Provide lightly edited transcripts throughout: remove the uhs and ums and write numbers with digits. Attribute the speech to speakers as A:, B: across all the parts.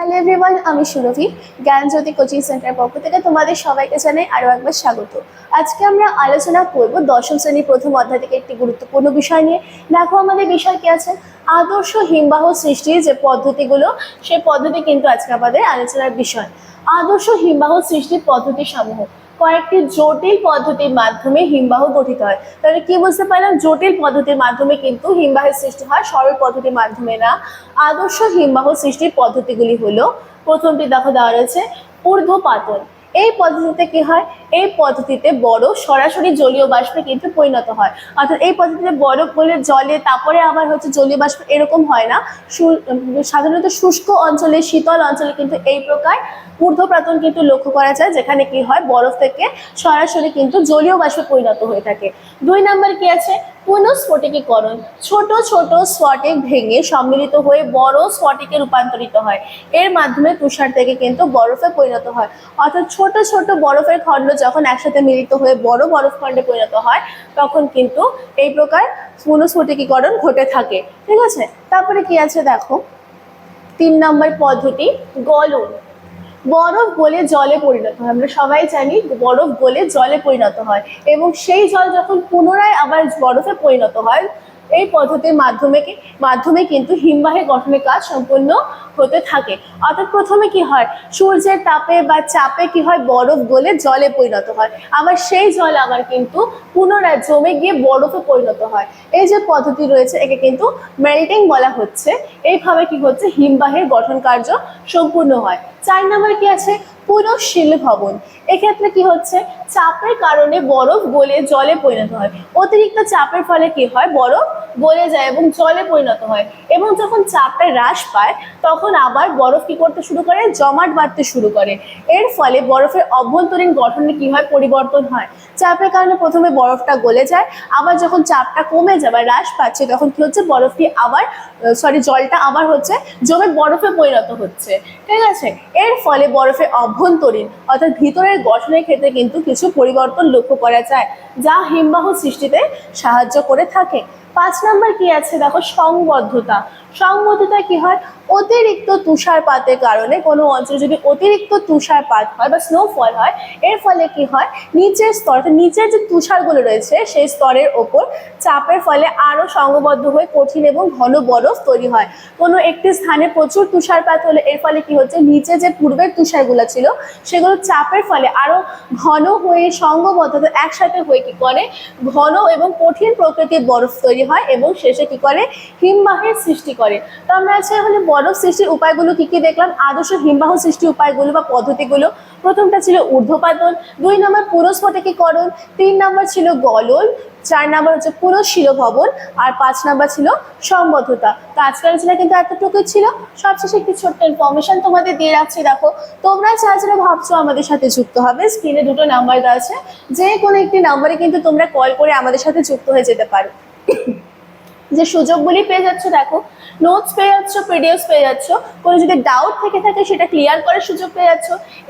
A: Hello everyone, আমি সুরভি। জ্ঞানজ্যোতি coaching সেন্টারের পক্ষ থেকে তোমাদের সবাইকে জানাই আরও একবার স্বাগত। আজকে আমরা আলোচনা করব দশম শ্রেণীর প্রথম অধ্যায় থেকে একটি গুরুত্বপূর্ণ বিষয় নিয়ে। দেখো আমাদের বিষয় কি আছে, আদর্শ হিমবাহ সৃষ্টির যে পদ্ধতিগুলো, সেই পদ্ধতি কিন্তু আজকে আমাদের আলোচনার বিষয়। আদর্শ হিমবাহ সৃষ্টির পদ্ধতি সমূহ কয়েকটি জটিল পদ্ধতির মাধ্যমে হিমবাহ গঠিত হয়। তাহলে কি বুঝতে পারলাম, জটিল পদ্ধতির মাধ্যমে কিন্তু হিমবাহের সৃষ্টি হয়, সরল পদ্ধতির মাধ্যমে না। আদর্শ হিমবাহ সৃষ্টির পদ্ধতিগুলি হলো, প্রথমটি দেখো দেওয়া রয়েছে ঊর্ধ্বপাতন। এই পদ্ধতিতে কি হয়, এই পদ্ধতিতে বরফ সরাসরি জলীয় বাষ্পে কিন্তু পরিণত হয়। অর্থাৎ এই পদ্ধতিতে বরফ গলে জলে তারপরে আবার হচ্ছে জলীয় বাষ্প এরকম হয় না। সাধারণত শুষ্ক অঞ্চলে, শীতল অঞ্চলে কিন্তু এই প্রকার ঊর্ধ্বপাতন কিন্তু লক্ষ্য করা যায়, যেখানে কি হয় বরফ থেকে সরাসরি কিন্তু জলীয় বাষ্পে পরিণত হয়ে থাকে। 2 নম্বর কি আছে, পুনঃস্ফটিকীকরণ। ছোট ছোট স্ফটিক ভেঙে সম্মিলিত হয়ে বড় স্ফটিকে রূপান্তরিত হয়। এর মাধ্যমে তুষার থেকে কিন্তু বরফে পরিণত হয়। অর্থাৎ ছোট ছোট বরফের খণ্ড যখন একসাথে মিলিত হয়ে বড় বরফ খণ্ডে পরিণত হয়, তখন কিন্তু এই প্রকার পুনঃস্ফটিকীকরণ ঘটে থাকে। ঠিক আছে, তারপরে কি আছে দেখো, 3 নম্বর পদ্ধতি গলন। বরফ গলে জলে পরিণত হয়। আমরা সবাই জানি বরফ গলে জলে পরিণত হয়, এবং সেই জল যখন পুনরায় আবার বরফে পরিণত হয়, এই পদ্ধতির মাধ্যমে কিন্তু হিমবাহের গঠনের কাজ সম্পূর্ণ হতে থাকে। অর্থাৎ প্রথমে কি হয়, সূর্যের তাপে বা চাপে কি হয়, বরফ গলে জলে পরিণত হয়, আবার সেই জল আবার কিন্তু পুনরায় জমে গিয়ে বরফে পরিণত হয়। এই যে পদ্ধতি রয়েছে, একে কিন্তু মেল্টিং বলা হচ্ছে। এইভাবে কি হচ্ছে, হিমবাহের গঠন কার্য সম্পূর্ণ হয়। 4 নম্বর কি আছে, পুনঃশীলভবন। এক্ষেত্রে কি হচ্ছে, চাপের কারণে বরফ গলে জলে পরিণত হয়। অতিরিক্ত চাপের ফলে কি হয়, বরফ গলে যায় এবং জলে পরিণত হয়, এবং যখন চাপটা হ্রাস পায় তখন আবার বরফ কি করতে শুরু করে, জমাট বাঁধতে শুরু করে। এর ফলে বরফের অভ্যন্তরীণ গঠনে কি হয়, পরিবর্তন হয়। চাপের কারণে প্রথমে বরফটা গলে যায়, আবার যখন চাপটা কমে যায় বা হ্রাস পাচ্ছে, তখন কি হচ্ছে, বরফটি আবার জলটা আবার হচ্ছে জমে বরফে পরিণত হচ্ছে। ঠিক আছে, এর ফলে বরফের অভ্যন্তরীণ অর্থাৎ ভিতরের গঠনের ক্ষেত্রে কিন্তু কিছু পরিবর্তন লক্ষ্য করা যায়, যা হিমবাহ সৃষ্টিতে সাহায্য করে থাকে। 5 নম্বর কি আছে দেখো, সংবদ্ধতা। সংবদ্ধতা কি হয়, অতিরিক্ত তুষারপাতের কারণে কোনো অঞ্চলে যদি অতিরিক্ত তুষারপাত হয় বা স্নোফল হয়, এর ফলে কি হয়, নিচের স্তর, নিচের যে তুষারগুলো রয়েছে সেই স্তরের ওপর চাপের ফলে আরো সংবদ্ধ হয়ে কঠিন এবং ঘন বরফ তৈরি হয়। কোনো একটি স্থানে প্রচুর তুষারপাত হলে এর ফলে কি হচ্ছে, নিচে যে পূর্বের তুষারগুলো ছিল সেগুলো চাপের ফলে আরো ঘন হয়ে সংবদ্ধ একসাথে হয়ে কি করে, ঘন এবং কঠিন প্রকৃতির বরফ তৈরি হয় এবং শেষে কি করে, হিমবাহের সৃষ্টি করে। তো আমরা আজকে হলে বরফ সৃষ্টির উপায়গুলো কি কি দেখলাম, আদর্শ হিমবাহ সৃষ্টির উপায়গুলো বা পদ্ধতিগুলো। প্রথমটা ছিল ঊর্ধ্বপাতন, 2 নম্বর পুনঃস্ফটিকীকরণ, 3 নম্বর ছিল গলন, 4 নম্বর হচ্ছে পুনঃশীলভবন, আর 5 নম্বর ছিল সংবদ্ধতা। তো আজকের আলোচনা কিন্তু এতটুকুই ছিল। সবশেষে একটি ছোট্ট ইনফরমেশন তোমাদের দিয়ে রাখছি। দেখো, তোমরা যারা ভাবছো আমাদের সাথে যুক্ত হবে, স্ক্রিনে 2টো নাম্বার দেওয়া আছে, যে কোনো একটি নাম্বারে কিন্তু তোমরা কল করে আমাদের সাথে যুক্ত হয়ে যেতে পারো। যে সুযোগগুলি পেয়ে যাচ্ছ, দেখো নোটস পেয়ে যাচ্ছ, পিডিএফ পেয়ে যাচ্ছ, কোনো যদি ডাউট থেকে থাকে সেটা ক্লিয়ার করার সুযোগ পেয়ে যাচ্ছ।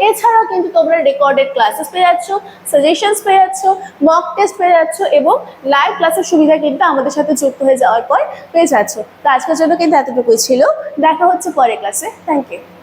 A: এছাড়াও কিন্তু তোমরা রেকর্ডেড ক্লাসেস পেয়ে যাচ্ছ, সাজেশনস পেয়ে যাচ্ছ, মক টেস্ট পেয়ে যাচ্ছ, এবং লাইভ ক্লাসের সুবিধা কিন্তু আমাদের সাথে যুক্ত হয়ে যাওয়ার পর পেয়ে যাচ্ছ। তো আজকের জন্য কিন্তু এতটুকুই ছিল। দেখা হচ্ছে পরের ক্লাসে। Thank you.